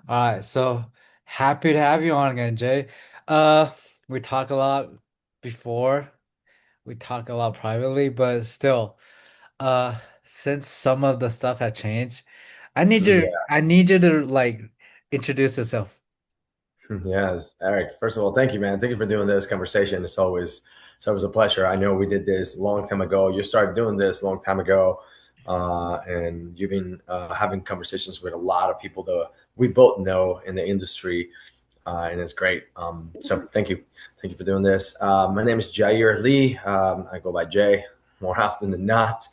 All right, so happy to have you on again, Jay. Uh, we talk a lot before, we talk a lot privately, but still, since some of the stuff had changed, Yeah, I need you to like introduce yourself. yes, Eric. First of all, thank you, man. Thank you for doing this conversation. It's always a pleasure. I know we did this a long time ago. You started doing this a long time ago, and you've been having conversations with a lot of people that we both know in the industry, and it's great. So thank you for doing this. My name is Jair Lee. I go by Jay more often than not.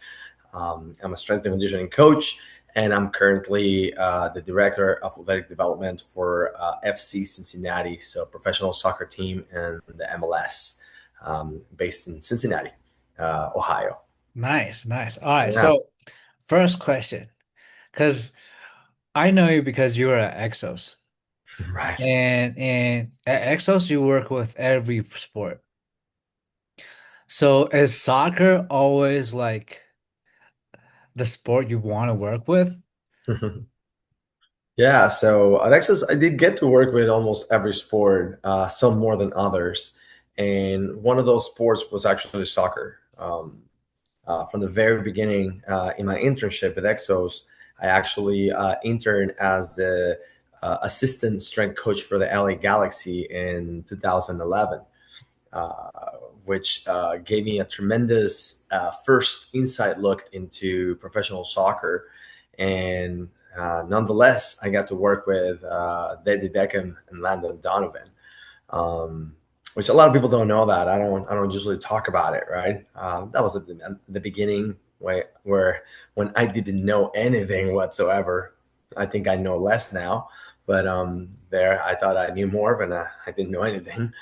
I'm a strength and conditioning coach, and I'm currently the director of athletic development for FC Cincinnati, so professional soccer team in the MLS, based in Cincinnati, Ohio. Nice, nice. All right, Yeah, so first question, because I know you because you're at Exos, right. and at Exos you work with every sport. So is soccer always like the sport you want to work with? Yeah, so at Texas, I did get to work with almost every sport, some more than others. And one of those sports was actually soccer. From the very beginning, in my internship at Exos, I actually interned as the assistant strength coach for the LA Galaxy in 2011, uh, which gave me a tremendous first inside look into professional soccer. And nonetheless, I got to work with David Beckham and Landon Donovan, um, which a lot of people don't know that. I don't usually talk about it, right? That was at the beginning where when I didn't know anything whatsoever. I think I know less now, but there I thought I knew more, but I didn't know anything.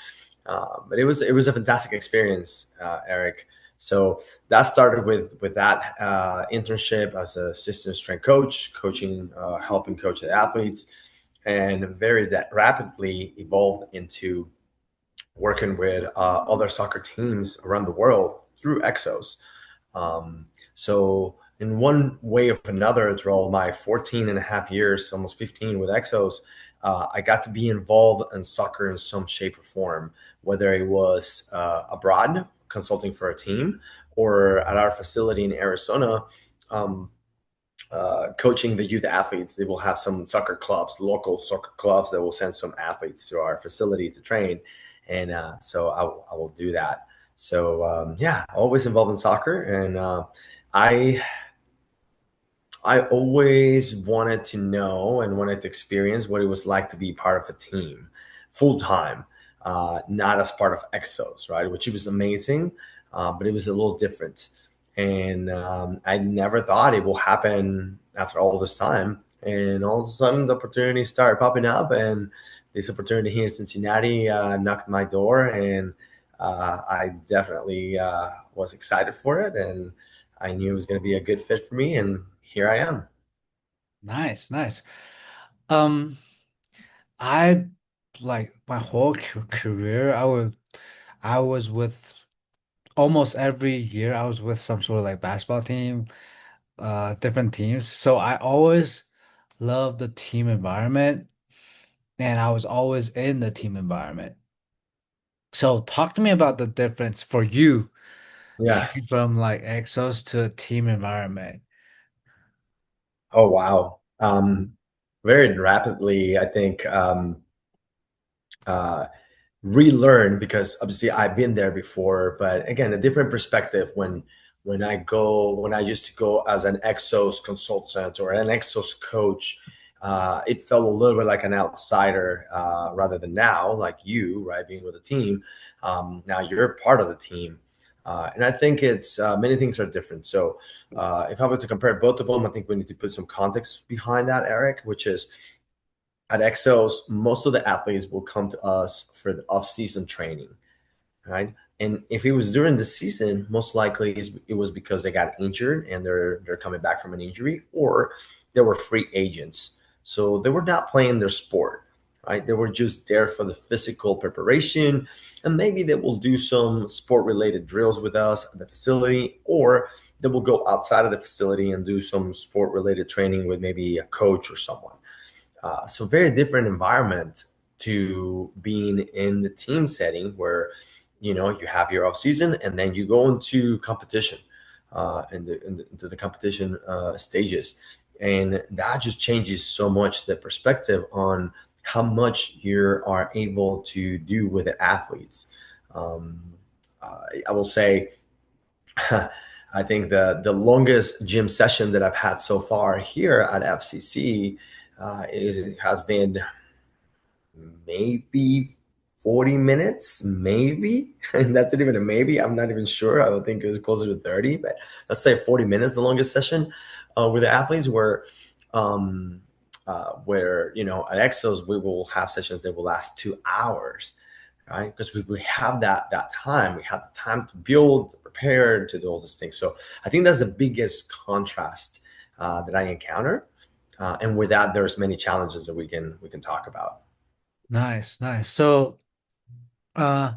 But it was a fantastic experience, Eric. So that started with that internship as an assistant strength coach, coaching, helping coach the athletes, and very rapidly evolved into working with other soccer teams around the world through Exos. So in one way or another, throughout my 14 and a half years, almost 15 with Exos, I got to be involved in soccer in some shape or form, whether it was abroad consulting for a team or at our facility in Arizona, um, coaching the youth athletes. They will have some soccer clubs, local soccer clubs that will send some athletes to our facility to train. And so I will do that. So yeah, always involved in soccer. And I I always wanted to know and wanted to experience what it was like to be part of a team full time, not as part of Exos, right? Which it was amazing, but it was a little different. And I never thought it will happen after all this time. And all of a sudden, the opportunities started popping up, and this opportunity here in Cincinnati knocked my door, and I definitely was excited for it, and I knew it was going to be a good fit for me, and here I am. Nice, nice. Um, I like my whole career, I was with almost every year I was with some sort of like basketball team, different teams. So I always loved the team environment and I was always in the team environment. So talk to me about the difference for you Yeah. coming from like Exos to a team environment. Oh, wow. Very rapidly, I think, uh, relearn because obviously I've been there before, but again, a different perspective when I used to go as an Exos consultant or an Exos coach. It felt a little bit like an outsider rather than now, like you, right, being with a team. Now you're part of the team. And I think it's many things are different. So, if I were to compare both of them, I think we need to put some context behind that, Eric, which is at Exos, most of the athletes will come to us for the off-season training, right? And if it was during the season, most likely it was because they got injured and they're coming back from an injury, or they were free agents, so they were not playing their sport, right? They were just there for the physical preparation, and maybe they will do some sport-related drills with us at the facility, or they will go outside of the facility and do some sport-related training with maybe a coach or someone. So very different environment to being in the team setting where, you have your off season and then you go into competition, into the competition stages. And that just changes so much the perspective on how much you are able to do with the athletes. Um, I will say, I think the longest gym session that I've had so far here at FCC has been maybe 40 minutes, maybe. And that's not even a maybe. I'm not even sure. I would think it was closer to 30, but let's say 40 minutes, the longest session with the athletes where, at Exos, we will have sessions that will last 2 hours, right? Because we have that time. We have the time to build, to prepare, to do all these things. So I think that's the biggest contrast that I encounter. And with that, there's many challenges that we can talk about. Nice, nice. So, uh,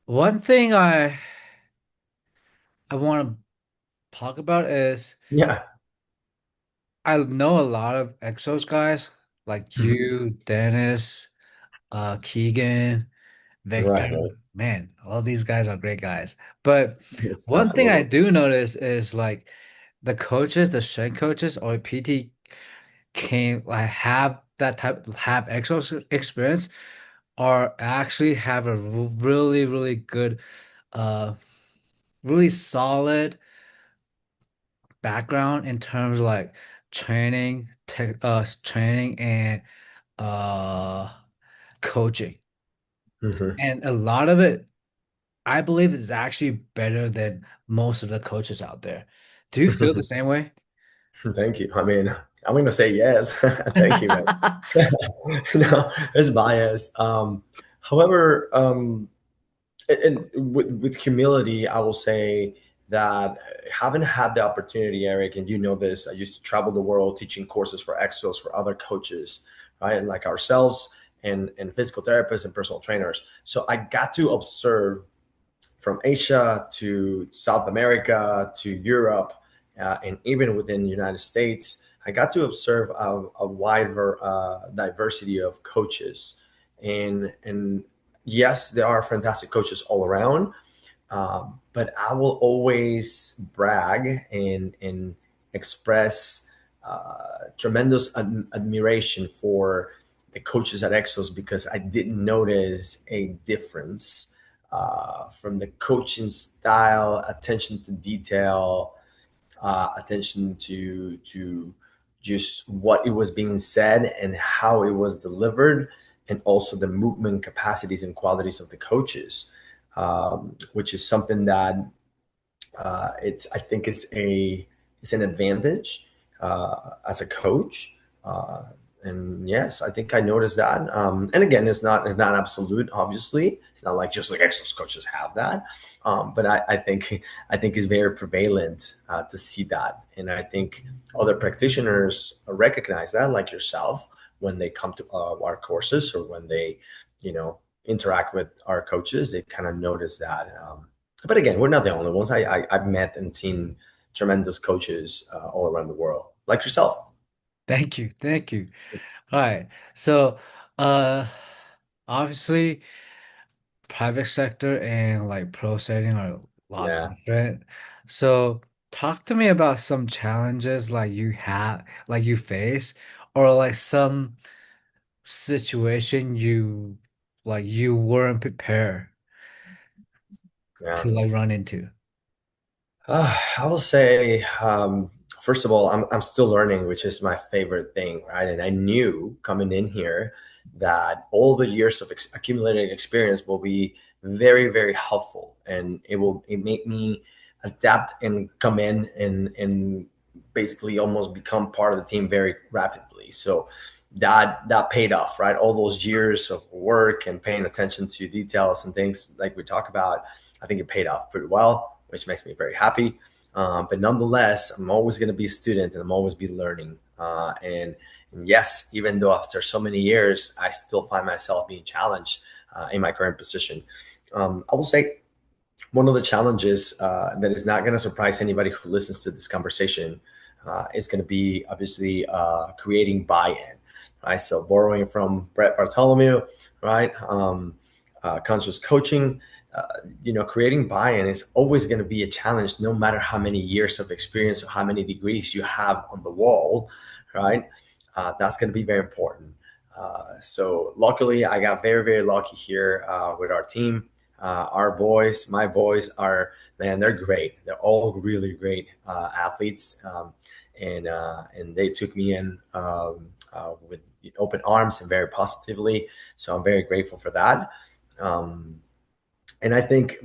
one thing I want to talk about is Yeah. I know a lot of Exos guys like Mhm. you, Dennis, Keegan, Victor. Right, right. Man, all these guys are great guys. But Yes, one thing I absolutely. do notice is like the coaches, the strength coaches or PT can like have Exos experience or actually have a really, really good, uh, really solid background in terms of like training and uh coaching. Mhm. And a lot of it, I believe, is actually better than most of the coaches out there. Do you feel the same way? Thank you. I mean, I'm going to say yes. Thank you, man. No, it's bias. However, and with humility, I will say that having had the opportunity, Eric, and you know this, I used to travel the world teaching courses for exos for other coaches, right? Like ourselves and physical therapists and personal trainers. So I got to observe from Asia to South America to Europe, and even within the United States, I got to observe a wide diversity of coaches. And yes, there are fantastic coaches all around, but I will always brag and express tremendous admiration for the coaches at Exos because I didn't notice a difference from the coaching style, attention to detail, attention to just what it was being said and how it was delivered, and also the movement capacities and qualities of the coaches, which is something that it's I think it's an advantage as a coach. Uh, and yes, I think I noticed that. And again, it's not absolute. Obviously, it's not like just like exercise coaches have that. But I think it's very prevalent to see that, and I think other practitioners recognize that, like yourself, when they come to our courses or when they, interact with our coaches, they kind of notice that. But again, we're not the only ones. I've met and seen tremendous coaches all around the world, like yourself. Thank you. Thank you. All right. So, uh, obviously, private sector and like pro setting are a lot Yeah, different. So, talk to me about some challenges like you face, or like some situation you weren't prepared yeah. to like run into. I will say, first of all, I'm still learning, which is my favorite thing, right? And I knew coming in here that all the years of accumulated experience will be very, very helpful, and it make me adapt and come in and basically almost become part of the team very rapidly. So that paid off, right? All those years of work and paying attention to details and things like we talk about, I think it paid off pretty well, which makes me very happy. But nonetheless, I'm always going to be a student and I'm always be learning. And yes, even though after so many years, I still find myself being challenged in my current position. I will say one of the challenges that is not going to surprise anybody who listens to this conversation is going to be obviously creating buy-in. right? So borrowing from Brett Bartholomew, right? Conscious coaching, creating buy-in is always going to be a challenge, no matter how many years of experience or how many degrees you have on the wall, right? That's going to be very important. So luckily, I got very, very lucky here with our team. Our boys, my boys are, man, they're great. They're all really great athletes. And they took me in with open arms and very positively. So I'm very grateful for that. Um, and I think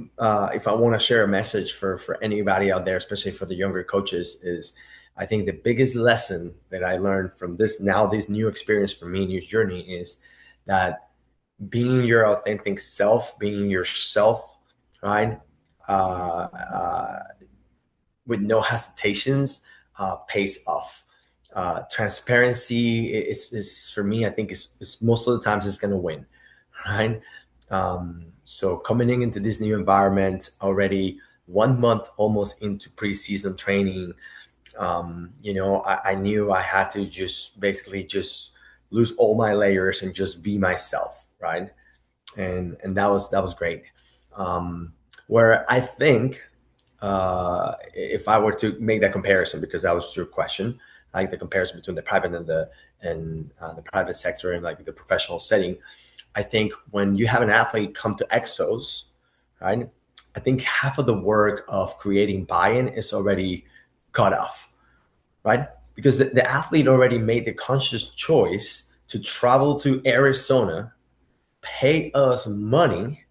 if I want to share a message for anybody out there, especially for the younger coaches, is I think the biggest lesson that I learned from this new experience for me, new journey, is that being your authentic self, being yourself, right? Uh, uh, with no hesitations, pays off. Transparency is for me, I think is most of the times is going to win, right? So coming into this new environment already 1 month almost into preseason training, I knew I had to just basically just lose all my layers and just be myself, right? And that was great. Um, where I think if I were to make that comparison, because that was your question, like the comparison between the private and the private sector and like the professional setting, I think when you have an athlete come to Exos, right? I think half of the work of creating buy-in is already cut off, right? Because the athlete already made the conscious choice to travel to Arizona, pay us money,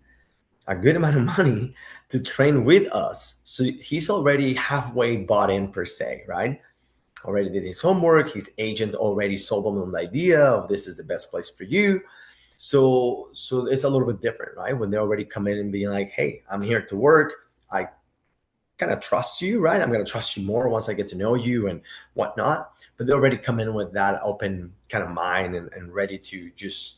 a good amount of money to train with us. So he's already halfway bought in per se, right? Already did his homework. His agent already sold him on the idea of this is the best place for you. So it's a little bit different, right? When they already come in and being like, hey, I'm here to work. I kind of trust you, right? I'm going to trust you more once I get to know you and whatnot. But they already come in with that open kind of mind and ready to just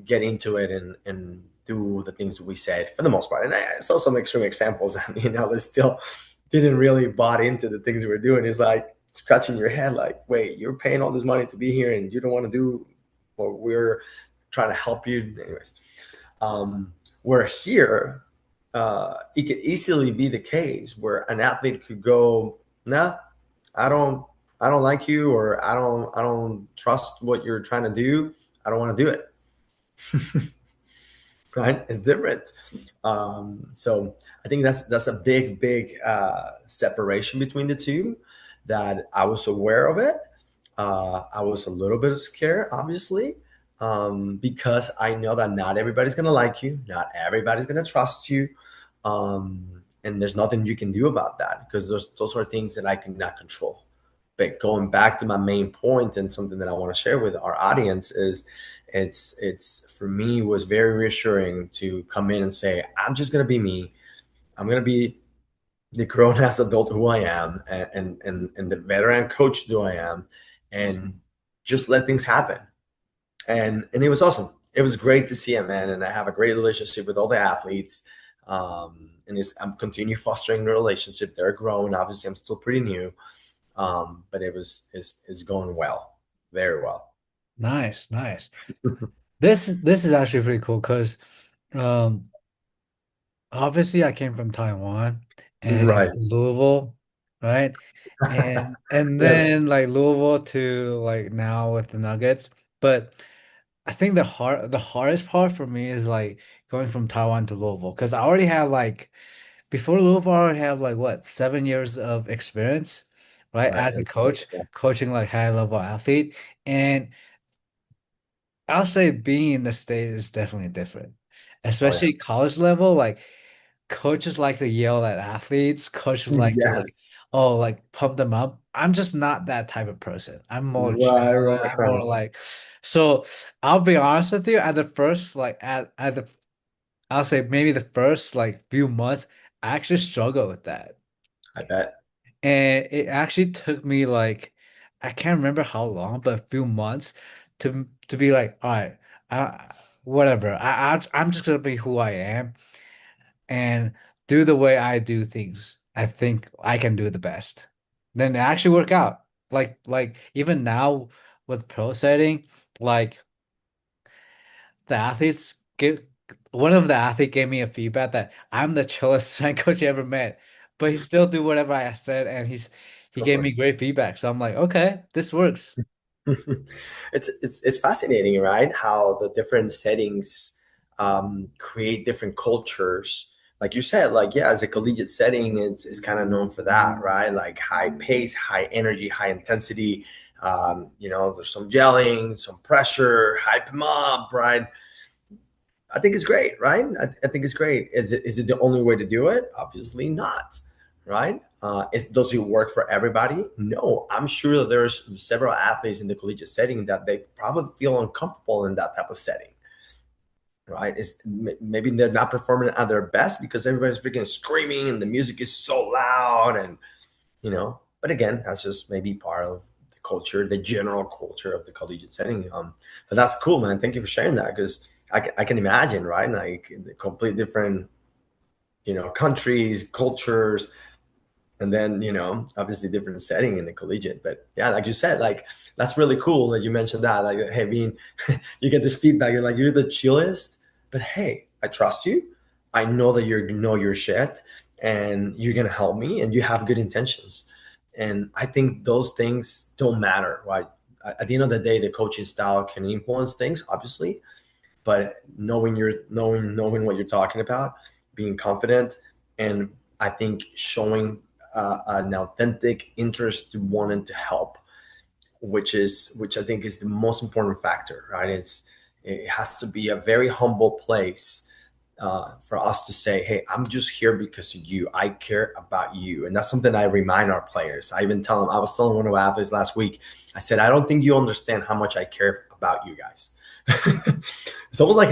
get into it and do the things we said for the most part. And I saw some extreme examples. I mean, they still didn't really bought into the things we were doing. It's like scratching your head, like, wait, you're paying all this money to be here and you don't want to do what we're trying to help you. Anyways, we're here. It could easily be the case where an athlete could go, nah, I don't, I don't like you, or I don't trust what you're trying to do. I don't want to do it. Right? It's different. So I think that's a big separation between the two. That I was aware of it. I was a little bit scared, obviously, because I know that not everybody's gonna like you, not everybody's gonna trust you, and there's nothing you can do about that because those are things that I cannot control. But going back to my main point and something that I want to share with our audience is it's for me was very reassuring to come in and say, I'm just gonna be me. I'm gonna be the grown ass adult who I am and the veteran coach who I am and just let things happen. And it was awesome. It was great to see him, man. And I have a great relationship with all the athletes. I'm continue fostering the relationship. They're growing. Obviously, I'm still pretty new. But it's going well, very well. Nice, nice. This is actually pretty cool because um obviously I came from Taiwan and Right. Louisville, right? And Yes. then like Louisville to like now with the Nuggets. But I think the hardest part for me is like going from Taiwan to Louisville because I already had like before Louisville I already have like what 7 years of experience, right? Right. As a coach, Yeah. coaching like high level athlete. And I'll say being in the state is definitely different, Oh yeah. especially college level. Like coaches like to yell at athletes. Coaches like to like, Yes. oh, like pump them up. I'm just not that type of person. I'm more Right. chill. Right. I'm more Right. like, so I'll be honest with you. At the first, like at the, I'll say maybe the first like few months, I actually struggle with that. I bet. And it actually took me like I can't remember how long, but a few months to be like, all right, whatever. I'm just gonna be who I am and do the way I do things. I think I can do the best. Then it actually work out. Like even now with pro setting, like the athletes give one of the athletes gave me a feedback that I'm the chillest strength coach you ever met, but he still do whatever I said, and he gave me Totally. great feedback. So I'm like, okay, this works. It's fascinating, right? How the different settings create different cultures. Like you said, like yeah, as a collegiate setting, it's kind of known for that, right? Like high pace, high energy, high intensity. There's some gelling, some pressure, hype them up, right? I think it's great, right? I think it's great. Is it the only way to do it? Obviously not, right? Does it work for everybody? No. I'm sure that there's several athletes in the collegiate setting that they probably feel uncomfortable in that type of setting, right? Maybe they're not performing at their best because everybody's freaking screaming and the music is so loud, and. But again, that's just maybe part of the culture, the general culture of the collegiate setting. But that's cool, man. Thank you for sharing that because I can imagine, right? Like the complete different, countries, cultures, and then obviously different setting in the collegiate. But yeah, like you said, like that's really cool that you mentioned that. Like, hey, being you get this feedback, you're like you're the chillest, but hey, I trust you. I know that you know your shit, and you're gonna help me, and you have good intentions. And I think those things don't matter, right? At the end of the day, the coaching style can influence things, obviously, but knowing what you're talking about, being confident, and I think showing an authentic interest to wanting to help, which I think is the most important factor, right? It has to be a very humble place for us to say, hey, I'm just here because of you. I care about you. And that's something I remind our players. I was telling one of our athletes last week, I said, I don't think you understand how much I care about you guys. It's almost like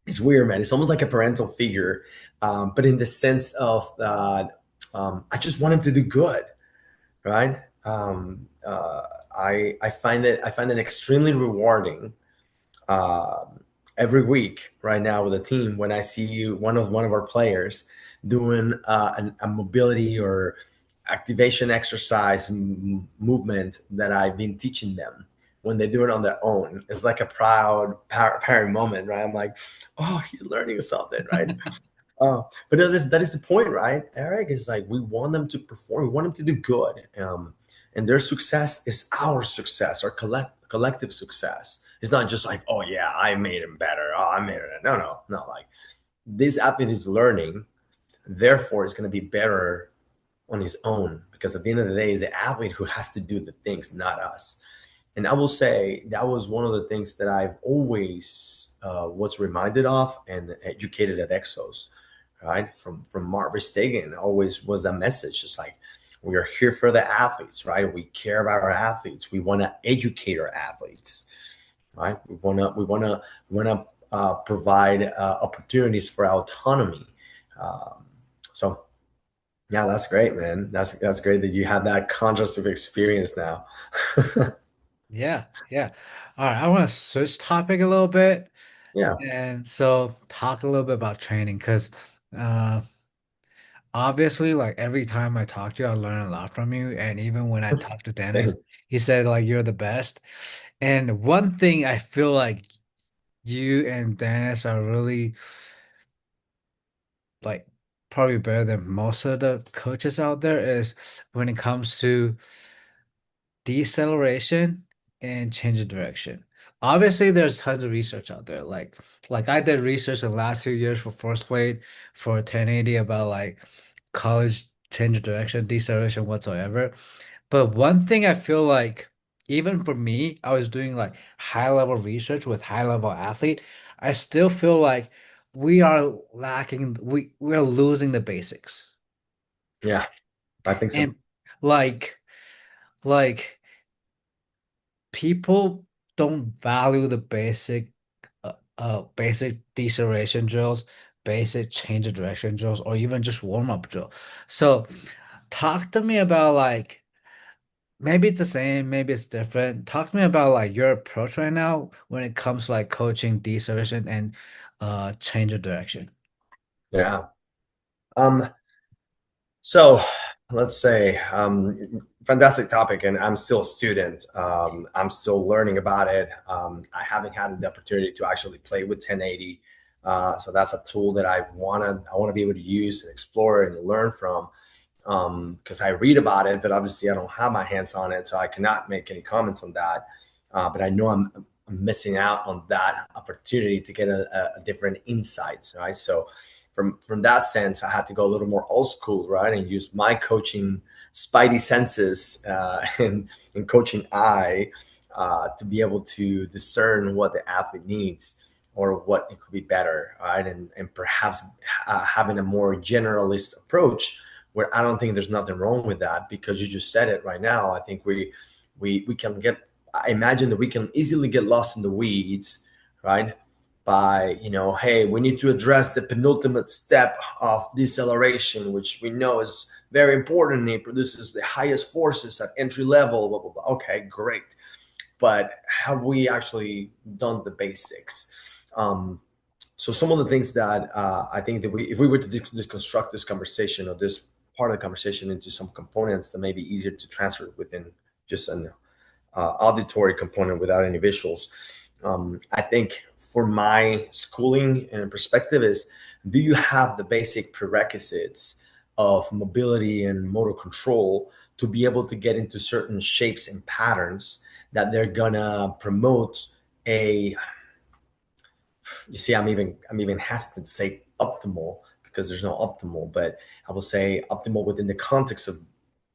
it's weird, man. It's almost like a parental figure, but in the sense of I just want him to do good, right? I find it extremely rewarding uh, every week right now with a team when I see one of our players doing a mobility or activation exercise movement that I've been teaching them. When they do it on their own, it's like a proud parent moment, right? I'm like, oh, he's learning something, right? But that is the point, right, Eric? Is like we want them to perform, we want them to do good, and their success is our success, our collective success. It's not just like, oh yeah, I made him better. Oh, I made it. No, no, no. Like this athlete is learning, therefore, it's going to be better on his own because at the end of the day, it's the athlete who has to do the things, not us. And I will say that was one of the things that I've always was reminded of and educated at Exos, right? From Mark Verstegen, always was a message, just like we are here for the athletes, right? We care about our athletes. We want to educate our athletes, right? We want to provide opportunities for autonomy. Um, so yeah, that's great, man. That's great that you had that contrast of experience now. Yeah, yeah. All right, I want to switch topic a little bit, Yeah, and so talk a little bit about training because uh obviously, like every time I talk to you, I learn a lot from you. And even when I talked to Dennis, same. he said like you're the best. And one thing I feel like you and Dennis are really like probably better than most of the coaches out there is when it comes to deceleration and change of direction. Obviously, there's tons of research out there. Like I did research in the last 2 years for first grade for 1080 about like college change of direction, deceleration whatsoever. But one thing I feel like even for me, I was doing like high level research with high level athlete. I still feel like we are lacking, we're losing the basics. Yeah, I think so. And like like people don't value the basic deceleration drills, basic change of direction drills, or even just warm up drill. So talk to me about like maybe it's the same, maybe it's different. Talk to me about like your approach right now when it comes to like coaching deceleration and change of direction. Yeah. Um, so let's say fantastic topic, and I'm still a student. I'm still learning about it. I haven't had the opportunity to actually play with 1080, so that's a tool that I want to be able to use and explore and learn from. Because I read about it, but obviously I don't have my hands on it, so I cannot make any comments on that. But I know I'm missing out on that opportunity to get a different insight, right? So from that sense, I had to go a little more old school, right, and use my coaching spidey senses and coaching eye to be able to discern what the athlete needs or what it could be better, right, and perhaps having a more generalist approach where I don't think there's nothing wrong with that because you just said it right now. I think we can get. I imagine that we can easily get lost in the weeds, right? By hey, we need to address the penultimate step of deceleration, which we know is very important. It produces the highest forces at entry level. Blah blah blah. Okay, great, but have we actually done the basics? So some of the things that I think that if we were to construct this conversation or this part of the conversation into some components that may be easier to transfer within just an auditory component without any visuals. I think for my schooling and perspective is, do you have the basic prerequisites of mobility and motor control to be able to get into certain shapes and patterns that they're gonna promote a you see, I'm even hesitant to say optimal because there's no optimal, but I will say optimal within the context of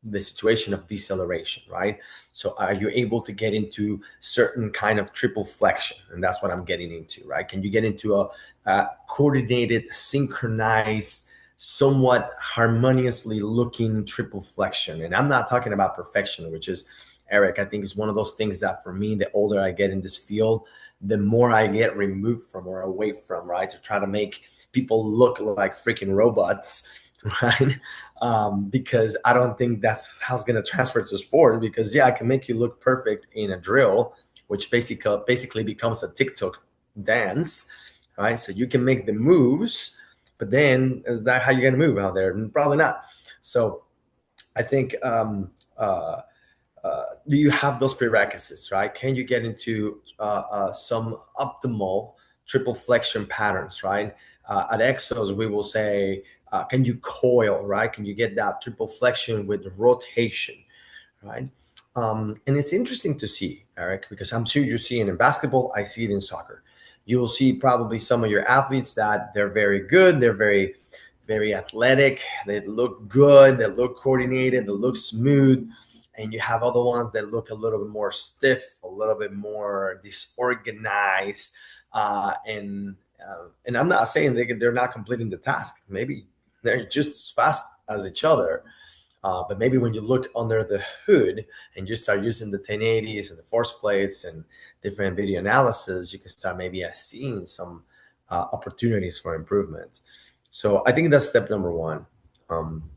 the situation of deceleration, right? So are you able to get into certain kind of triple flexion? And that's what I'm getting into, right? Can you get into a coordinated, synchronized, somewhat harmoniously looking triple flexion? And I'm not talking about perfection, which is, Eric, I think is one of those things that for me, the older I get in this field, the more I get removed from or away from, right? To try to make people look like freaking robots, right? Because I don't think that's how it's going to transfer to sport. Because yeah, I can make you look perfect in a drill, which basically becomes a TikTok dance, right? So you can make the moves, but then is that how you're going to move out there? Probably not. So I think do you have those prerequisites, right? Can you get into some optimal triple flexion patterns, right? At Exos, we will say, can you coil, right? Can you get that triple flexion with rotation, right? And it's interesting to see, Eric, because I'm sure you see it in basketball. I see it in soccer. You will see probably some of your athletes that they're very good. They're very, very athletic. They look good. They look coordinated. They look smooth. And you have other ones that look a little bit more stiff, a little bit more disorganized. And I'm not saying they're not completing the task. Maybe they're just as fast as each other. But maybe when you look under the hood and you start using the 1080s and the force plates and different video analysis, you can start maybe seeing some opportunities for improvement. So I think that's step number one. Um,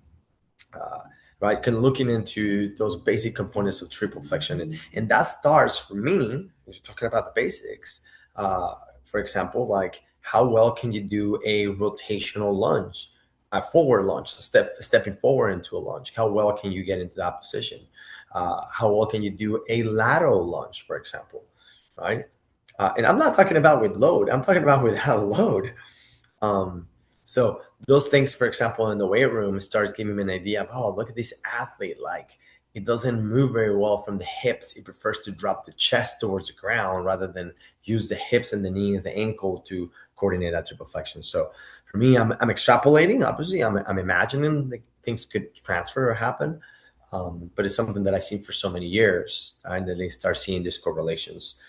uh, right? Kind of looking into those basic components of triple flexion. And that starts for me, if you're talking about the basics, for example, like how well can you do a rotational lunge, a forward lunge, stepping forward into a lunge? How well can you get into that position? How well can you do a lateral lunge, for example, right? And I'm not talking about with load. I'm talking about without load. Um, so those things, for example, in the weight room starts giving me an idea of, oh, look at this athlete. Like it doesn't move very well from the hips. It prefers to drop the chest towards the ground rather than use the hips and the knees, the ankle to coordinate that triple flexion. So for me, I'm extrapolating. Obviously, I'm imagining that things could transfer or happen. But it's something that I've seen for so many years, and then they start seeing these correlations.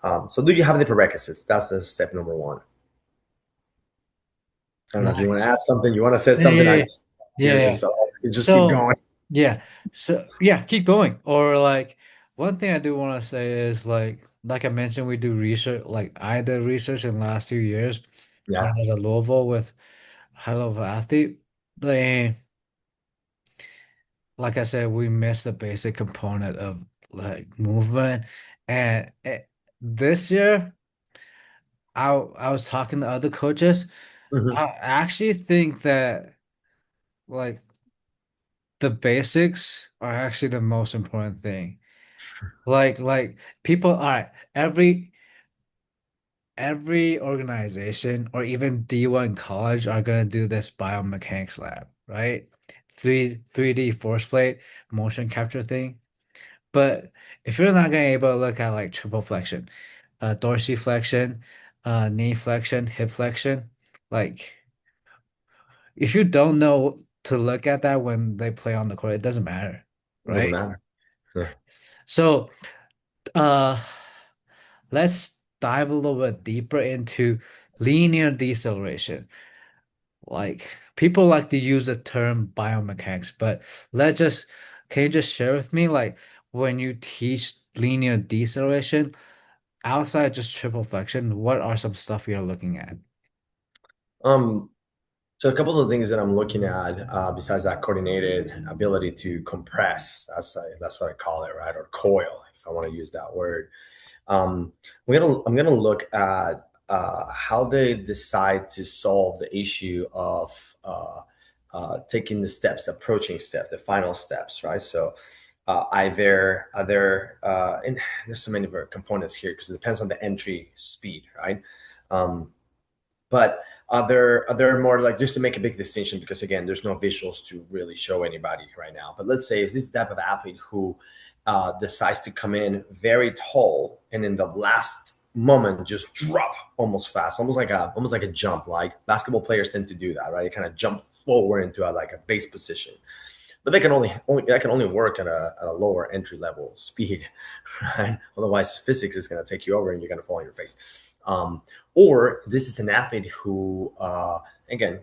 So do you have the prerequisites? That's the step number one. I don't know if you want to Nice. add something. You want to say Yeah, something. yeah, I yeah. Yeah, here, yeah. so you just keep So, going. yeah. So, yeah, keep going. Or like one thing I do want to say is like I mentioned, we do research. Like I did research in the last 2 years when I Yeah. was at Louisville with high level athlete. They, like I said, we missed the basic component of like movement. And this year, I was talking to other coaches. Hmm. I actually think that like the basics are actually the most important thing. Like people, all right, every organization or even D1 college are gonna do this biomechanics lab, right? 3D force plate motion capture thing. But if you're not gonna able to look at like triple flexion, dorsiflexion, knee flexion, hip flexion, like if you don't know to look at that when they play on the court, it doesn't matter, It doesn't right? matter. Yeah. So uh let's dive a little bit deeper into linear deceleration. Like people like to use the term biomechanics, but let's just can you just share with me like when you teach linear deceleration outside just triple flexion, what are some stuff you're looking at? Um, so a couple of things that I'm looking at, besides that coordinated ability to compress, that's what I call it, right? Or coil, if I want to use that word. Um, I'm gonna look at how they decide to solve the issue of taking the steps, the approaching step, the final steps, right? So and there's so many components here because it depends on the entry speed, right? Um, but are there more like just to make a big distinction because again, there's no visuals to really show anybody right now. But let's say is this type of athlete who decides to come in very tall and in the last moment just drop almost fast, almost like a jump. Like basketball players tend to do that, right? They kind of jump forward into like a base position, but they can only that can only work at a lower entry level speed, right? Otherwise, physics is going to take you over and you're going to fall on your face. Um, or this is an athlete who, again,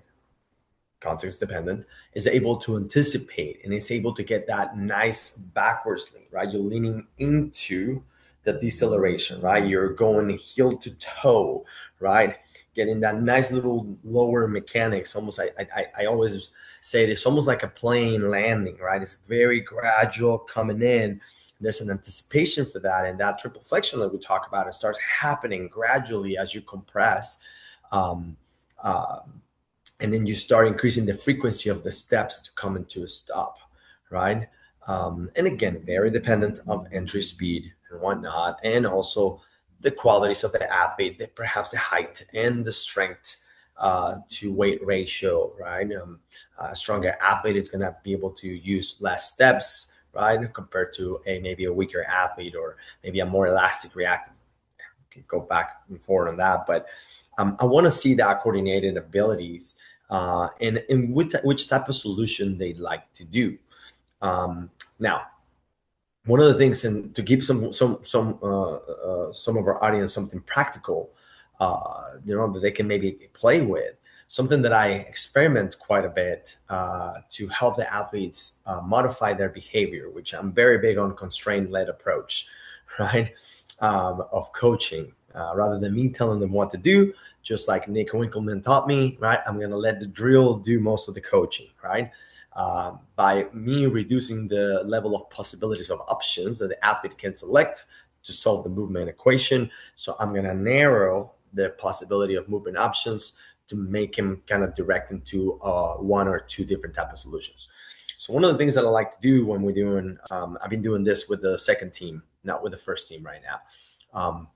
context dependent, is able to anticipate and is able to get that nice backwards lean, right? You're leaning into the deceleration, right? You're going heel to toe, right? Getting that nice little lower mechanics. Almost, I always say it's almost like a plane landing, right? It's very gradual coming in. There's an anticipation for that, and that triple flexion that we talk about, it starts happening gradually as you compress. Um, uh, and then you start increasing the frequency of the steps to come into a stop, right? And again, very dependent of entry speed and whatnot, and also the qualities of the athlete, perhaps the height and the strength to weight ratio, right? A stronger athlete is going to be able to use less steps, right, compared to maybe a weaker athlete or maybe a more elastic reactive. Can go back and forward on that, but I want to see that coordinated abilities and which type of solution they like to do. Now, one of the things, and to give some of our audience something practical, that they can maybe play with. Something that I experiment quite a bit to help the athletes modify their behavior, which I'm very big on constraint-led approach, right? Of coaching, rather than me telling them what to do, just like Nick Winkelman taught me, right? I'm going to let the drill do most of the coaching, right? By me reducing the level of possibilities of options that the athlete can select to solve the movement equation. So I'm going to narrow the possibility of movement options to make him kind of direct into one or two different type of solutions. So one of the things that I like to do when we're doing, I've been doing this with the second team, not with the first team right now.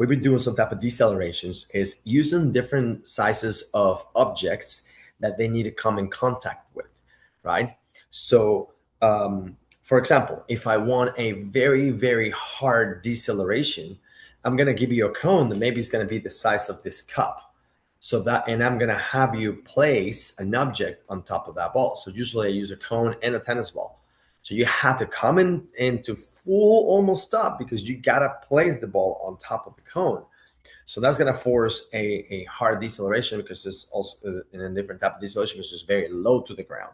We've been doing some type of decelerations is using different sizes of objects that they need to come in contact with, right? So, for example, if I want a very, very hard deceleration, I'm going to give you a cone that maybe is going to be the size of this cup. So that, and I'm going to have you place an object on top of that ball. So usually I use a cone and a tennis ball. So you have to come into full almost stop because you got to place the ball on top of the cone. So that's going to force a hard deceleration because it's also in a different type of deceleration because it's very low to the ground.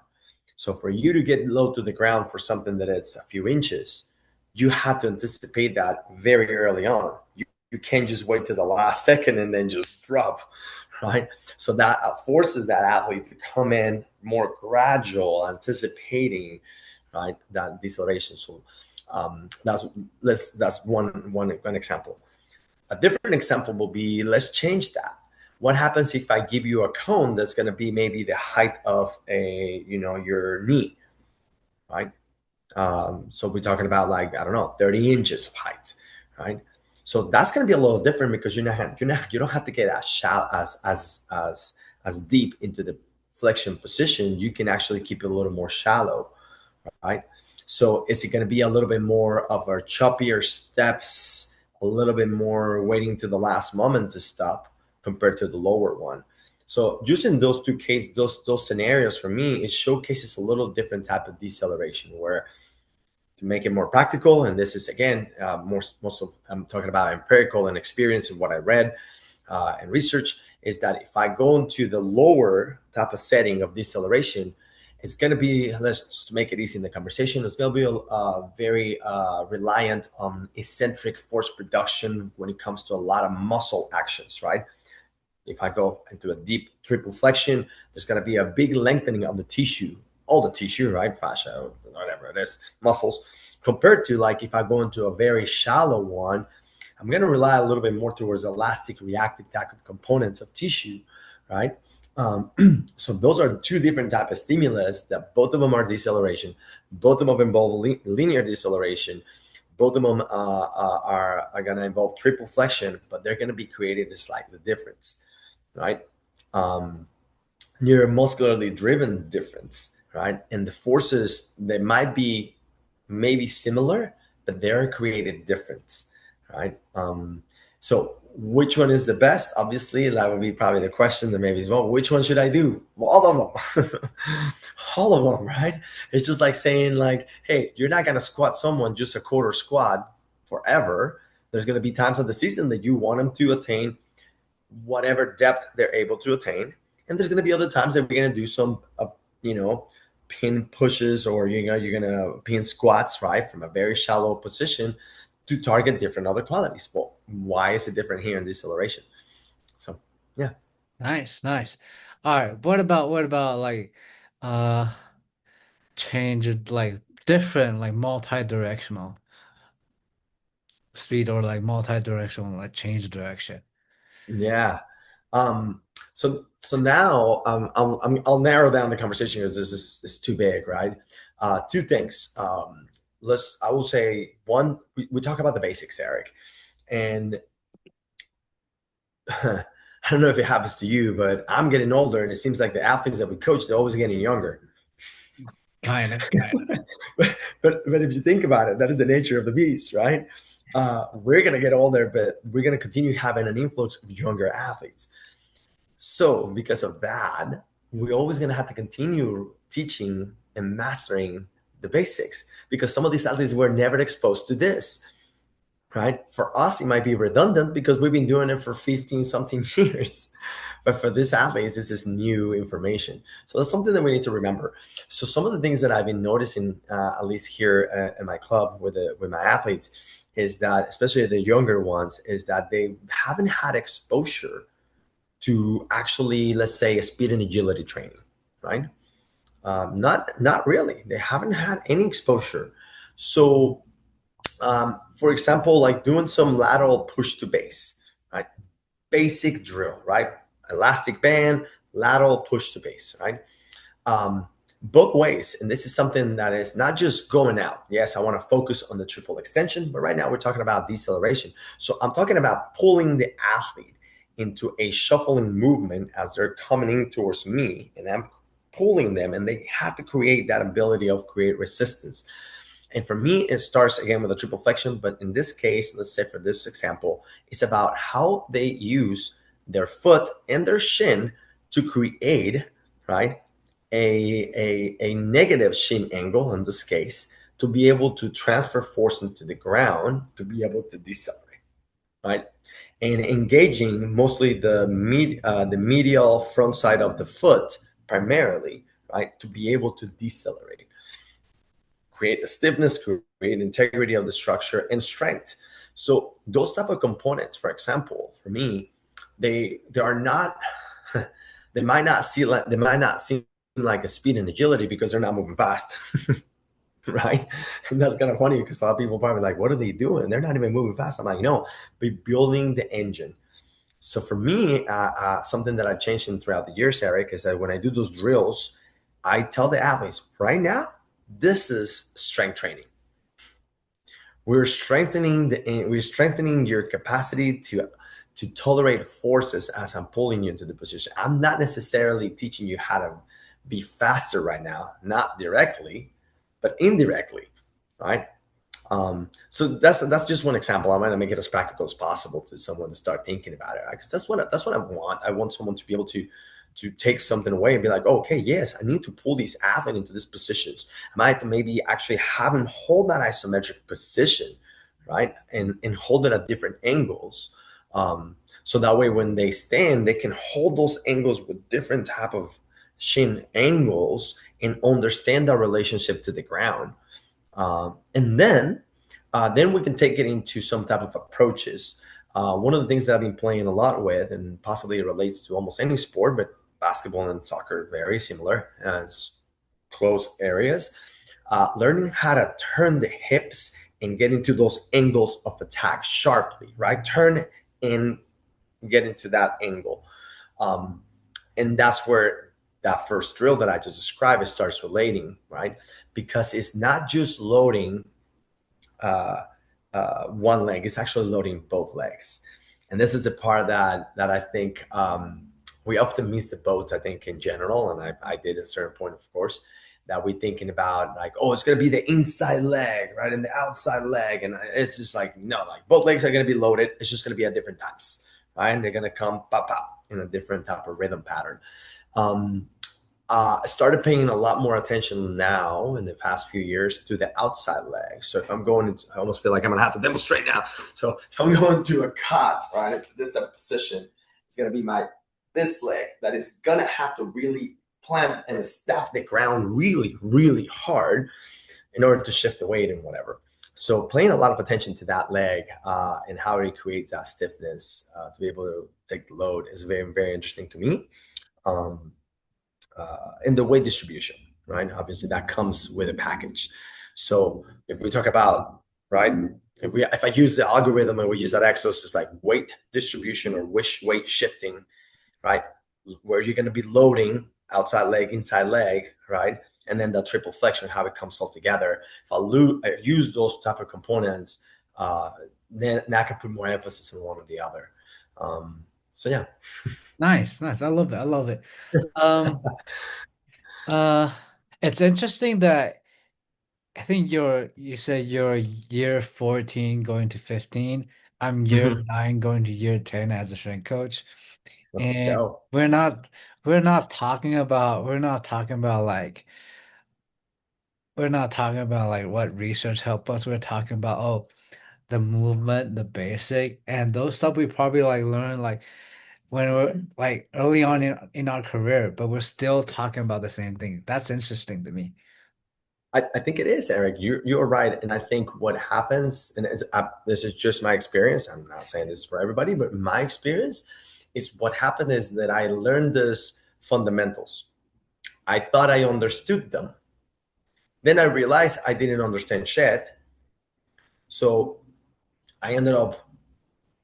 So for you to get low to the ground for something that it's a few inches, you have to anticipate that very early on. You can't just wait to the last second and then just drop, right? So that forces that athlete to come in more gradual, anticipating, right, that deceleration. So that's one example. A different example will be, let's change that. What happens if I give you a cone that's going to be maybe the height of your knee? right? So we're talking about like, I don't know, 30 inches of height, right? So that's going to be a little different because you don't have to get as shallow as deep into the flexion position. You can actually keep it a little more shallow, right? So is it going to be a little bit more of a choppier steps, a little bit more waiting to the last moment to stop compared to the lower one? So using those two cases, those scenarios for me, it showcases a little different type of deceleration where to make it more practical. And this is again, most of I'm talking about empirical and experience and what I read and research is that if I go into the lower type of setting of deceleration, it's going to be, let's just make it easy in the conversation, it's going to be very reliant on eccentric force production when it comes to a lot of muscle actions, right? If I go into a deep triple flexion, there's going to be a big lengthening of the tissue, all the tissue, right? Fascia, whatever it is, muscles, compared to like if I go into a very shallow one, I'm going to rely a little bit more towards elastic reactive type of components of tissue, right? So those are two different type of stimulus that both of them are deceleration, both of them involve linear deceleration, both of them are going to involve triple flexion, but they're going to be created a slightly difference, right? Um, Neuromuscularly driven difference, right? And the forces they might be maybe similar, but they're created difference, right? So which one is the best? Obviously, that would be probably the question that maybe is, well, which one should I do? Well, all of them, all of them, right? It's just like saying like, hey, you're not going to squat someone just a quarter squat forever. There's going to be times of the season that you want them to attain whatever depth they're able to attain. And there's going to be other times that we're going to do some, you know, pin pushes or, you're going to pin squats, right, from a very shallow position to target different other qualities. Well, why is it different here in deceleration? So, yeah. Nice, nice. All right. What about like uh change it like different like multi-directional speed or like multi-directional like change direction? Yeah. Um, so now I'll narrow down the conversation because this is too big, right? Two things. I will say one, we talk about the basics, Eric. And I don't know if it happens to you, but I'm getting older, and it seems like the athletes that we coach, they're always getting younger. Kind of. But if you think about it, that is the nature of the beast, right? We're gonna get older, but we're gonna continue having an influx of younger athletes. So because of that, we're always gonna have to continue teaching and mastering the basics because some of these athletes were never exposed to this, right? For us, it might be redundant because we've been doing it for 15 something years. But for these athletes, this is new information. So that's something that we need to remember. So some of the things that I've been noticing, at least here in my club with my athletes, is that especially the younger ones, is that they haven't had exposure to actually, let's say, a speed and agility training, right? Not really. They haven't had any exposure. So for example, like doing some lateral push to base, right? Basic drill, right? Elastic band, lateral push to base, right? Both ways. And this is something that is not just going out. Yes, I want to focus on the triple extension, but right now we're talking about deceleration. So I'm talking about pulling the athlete into a shuffling movement as they're coming in towards me, and I'm pulling them, and they have to create that ability of create resistance. And for me, it starts again with a triple flexion. But in this case, let's say for this example, it's about how they use their foot and their shin to create, right, a negative shin angle in this case to be able to transfer force into the ground to be able to decelerate, right? And engaging mostly the medial front side of the foot primarily, right, to be able to decelerate, create the stiffness, create integrity of the structure and strength. So those type of components, for example, for me, they are not they might not seem like a speed and agility because they're not moving fast. Right? And that's kind of funny because a lot of people probably like, what are they doing? They're not even moving fast. I'm like, no, we're building the engine. So for me, something that I've changed in throughout the years, Eric, is that when I do those drills, I tell the athletes right now, This is strength training. We're strengthening your capacity to tolerate forces as I'm pulling you into the position. I'm not necessarily teaching you how to be faster right now, not directly, but indirectly, right? So that's just one example. I want to make it as practical as possible to someone to start thinking about it, because that's what I want. I want someone to be able to take something away and be like, oh, okay, yes, I need to pull these athletes into these positions. I might have to maybe actually have them hold that isometric position, right, and hold it at different angles. So that way, when they stand, they can hold those angles with different type of shin angles and understand the relationship to the ground. And then we can take it into some type of approaches. One of the things that I've been playing a lot with, and possibly it relates to almost any sport, but basketball and soccer are very similar as close areas. Learning how to turn the hips and get into those angles of attack sharply, right? Turn and get into that angle. Um, and that's where that first drill that I just described, it starts relating, right? Because it's not just loading uh, one leg; it's actually loading both legs. And this is the part that I think we often miss the boat. I think in general, and I did at a certain point, of course, that we're thinking about like, oh, it's going to be the inside leg, right, and the outside leg, and it's just like no, like both legs are going to be loaded. It's just going to be at different times, right? And they're going to come pop pop in a different type of rhythm pattern. Um, I started paying a lot more attention now in the past few years to the outside leg. So if I'm going into, I almost feel like I'm going to have to demonstrate now. So if I'm going to a cut, right, into this type of position, it's going to be this leg that is going to have to really plant and staff the ground really, really hard in order to shift the weight and whatever. So paying a lot of attention to that leg and how it creates that stiffness to be able to take the load is very, very interesting to me. Um, in the weight distribution, right? Obviously, that comes with a package. So if we talk about right, if I use the algorithm and we use that Exos, it's like weight distribution or weight shifting, right? Where you're going to be loading outside leg, inside leg, right? And then the triple flexion, how it comes all together. If I use those type of components, then I can put more emphasis on one or the other. So yeah. Nice, nice. I love it. I love it. Um, uh, it's interesting that I think you said you're year 14 going to 15. I'm year Mhm. 9 going to year 10 as a strength coach. Let's And go. we're not talking about like what research helped us. We're talking about the movement, the basic, and those stuff we probably like learn like when we're like early on in our career, but we're still talking about the same thing. That's interesting to me. I think it is, Eric. You're right, and I think what happens, and this is just my experience. I'm not saying this for everybody, but my experience is what happened is that I learned this fundamentals. I thought I understood them. Then I realized I didn't understand shit. So I ended up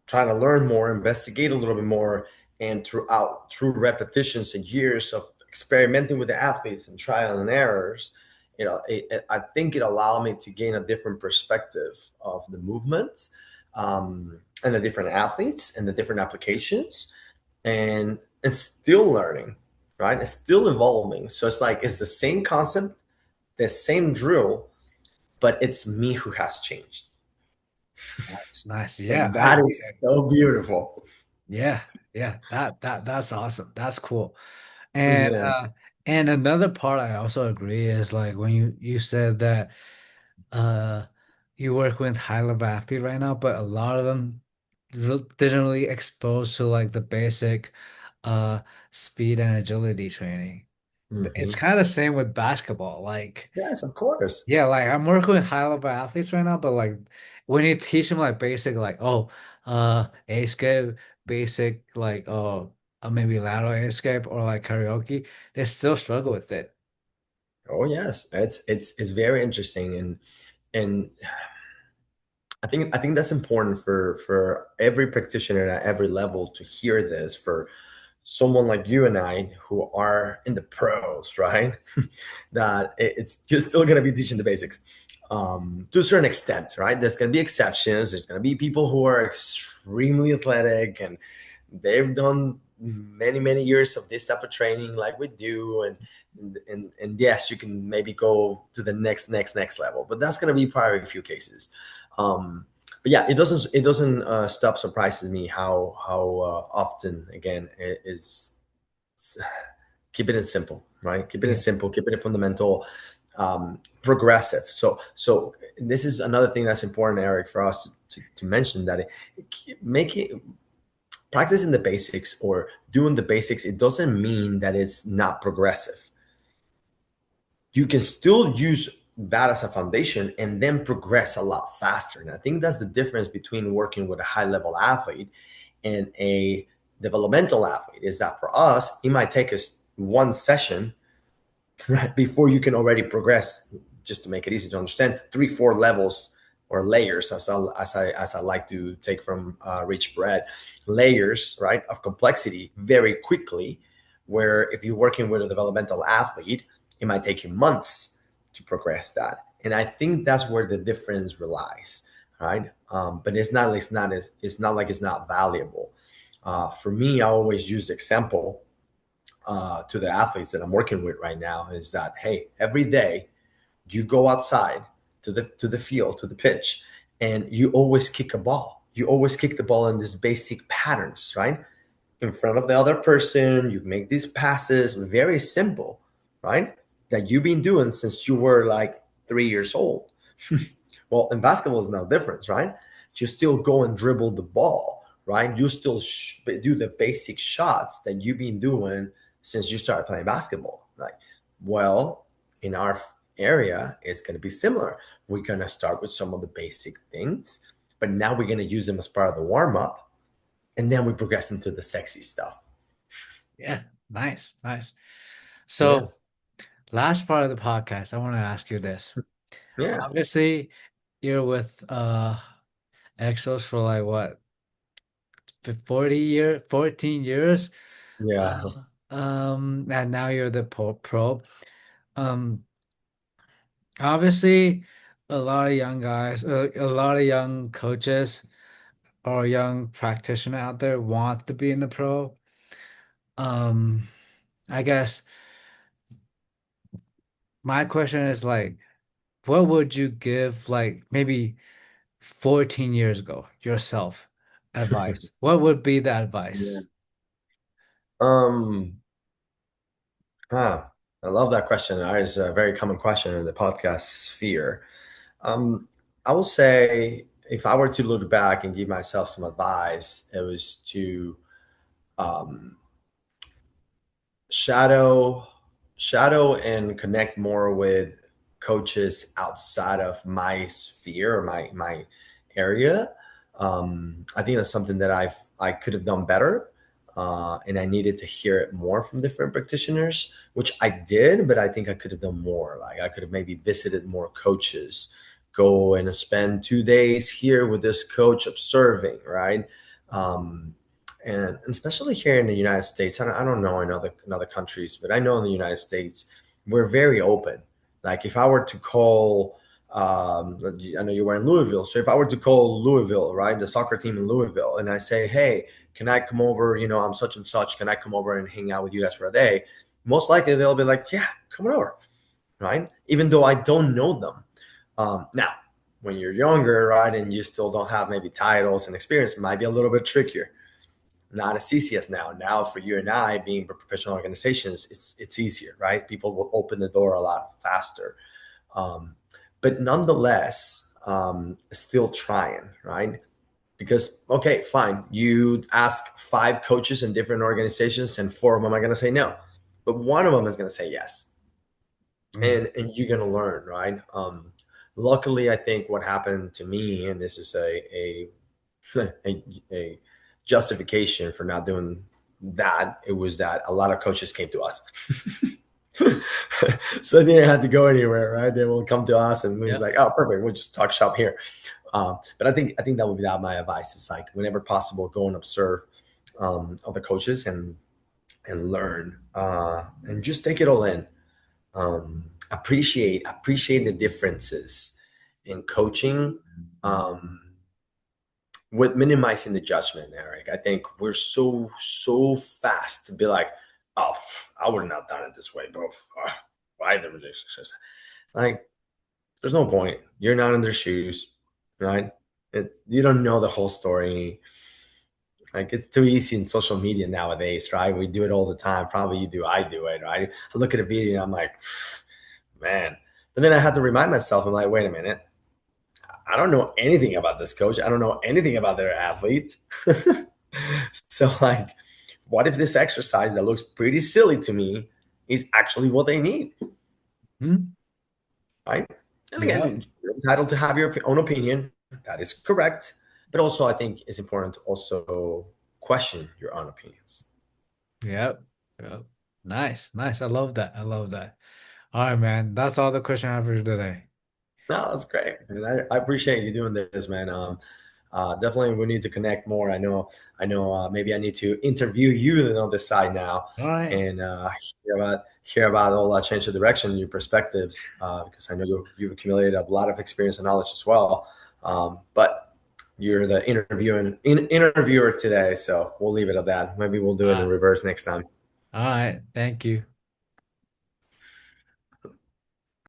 trying to learn more, investigate a little bit more, and through repetitions and years of experimenting with the athletes and trial and errors, I think it allowed me to gain a different perspective of the movement and the different athletes and the different applications, and it's still learning, right? It's still evolving. So it's like it's the same concept, the same drill, but it's me who has changed, Nice, nice. Yeah, and I that agree. is so beautiful. Yeah, yeah, that's awesome. That's cool. And Yeah. another part I also agree is like when you said that uh you work with high level athlete right now, but a lot of them didn't really expose to like the basic uh speed and agility training. It's Mhm. kind of the same with basketball. Like Yes, of course. yeah, like I'm working with high level athletes right now, but like when you teach them like basic like A escape, basic like maybe lateral air escape or like karaoke, they still struggle with it. Oh yes, it's very interesting, and I think that's important for every practitioner at every level to hear this. someone like you and I who are in the pros, right? That it's just still going to be teaching the basics to a certain extent, right? There's going to be exceptions. There's going to be people who are extremely athletic and they've done many years of this type of training like we do, and yes, you can maybe go to the next level, but that's going to be probably a few cases. But yeah, it doesn't stop surprises me how often again it is keeping it simple, right? Keeping it Yeah. simple, keeping it fundamental, progressive. So this is another thing that's important, Eric, for us to mention that making practicing the basics or doing the basics, it doesn't mean that it's not progressive. You can still use that as a foundation and then progress a lot faster. And I think that's the difference between working with a high level athlete and a developmental athlete is that for us, it might take us one session right before you can already progress, just to make it easy to understand, 3 4 levels or layers, as I like to take from Rich Bread, layers, right, of complexity very quickly, where if you're working with a developmental athlete, it might take you months to progress that. And I think that's where the difference relies, right? But it's not like it's not valuable. For me, I always use the example to the athletes that I'm working with right now is that, hey, every day you go outside to the field, to the pitch, and you always kick a ball. You always kick the ball in these basic patterns, right? In front of the other person, you make these passes, very simple, right? That you've been doing since you were like 3 years old. Well, in basketball, is no difference, right? You still go and dribble the ball, right? You still do the basic shots that you've been doing since you started playing basketball. Like, well, in our area, it's going to be similar. We're going to start with some of the basic things, but now we're going to use them as part of the warm up, and then we progress into the sexy stuff. Yeah. Nice. Nice. Yeah, So, last part of the podcast, I want to ask you this. yeah, Obviously, you're with Exos for like what, 14 years? yeah. Uh, and now you're the pro. Um, Obviously, a lot of young guys, a lot of young coaches or young practitioner out there want to be in the pro. Um, I guess my question is like, what would you give like maybe 14 years ago yourself advice? What would be the Yeah. advice? Um, I love that question. That is a very common question in the podcast sphere. Um, I will say if I were to look back and give myself some advice, it was to um, shadow shadow and connect more with coaches outside of my sphere or my area. I think that's something that I could have done better, and I needed to hear it more from different practitioners, which I did, but I think I could have done more. Like I could have maybe visited more coaches, go and spend 2 days here with this coach observing, right? And especially here in the United States, I don't know in other countries, but I know in the United States we're very open. Like if I were to call, I know you were in Louisville, so if I were to call Louisville, right, the soccer team in Louisville, and I say, hey, can I come over? I'm such and such. Can I come over and hang out with you guys for a day? Most likely they'll be like, yeah, come on over, right? Even though I don't know them. Now, when you're younger, right, and you still don't have maybe titles and experience, it might be a little bit trickier, not as easy as now. Now, for you and I being professional organizations, it's easier, right? People will open the door a lot faster. Um, but nonetheless, still trying, right? Because okay, fine, you ask 5 coaches in different organizations, and 4 of them are going to say no, but one of them is going to say yes, Mm, and you're going to learn, right? Luckily, I think what happened to me, and this is a justification for not doing that. It was that a lot of coaches came to us. So they didn't have to go anywhere, right? They will come to us and we was yeah. like, oh, perfect. We'll just talk shop here. But I think that would be that my advice is like whenever possible, go and observe other coaches and and learn, and just take it all in. Appreciate the differences in coaching, um, with minimizing the judgment, Eric. I think we're so fast to be like, oh, I wouldn't have done it this way, bro. Why the ridiculous? Like, there's no point. You're not in their shoes, right? You don't know the whole story. Like, it's too easy in social media nowadays, right? We do it all the time. Probably you do, I do it, right? I look at a video and I'm like, man. But then I had to remind myself, I'm like, wait a minute. I don't know anything about this coach. I don't know anything about their athlete. So, like, what if this exercise that looks pretty silly to me is actually what they need, Hmm? right? And Yeah. again, you're entitled to have your own opinion. That is correct. But also, I think it's important to also question your own opinions. Yep. Yep. Nice. Nice. I love that. I love that. All right, man. That's all the question I have for you today. No, that's great. And I appreciate you doing this, man. Definitely, we need to connect more. Maybe I need to interview you on the other side now, All right. and hear about all that change of direction, your perspectives, because I know you've accumulated a lot of experience and knowledge as well. But you're the interviewer today, so we'll leave it at that. Maybe we'll do it in Uh, reverse next time. all right. Thank you.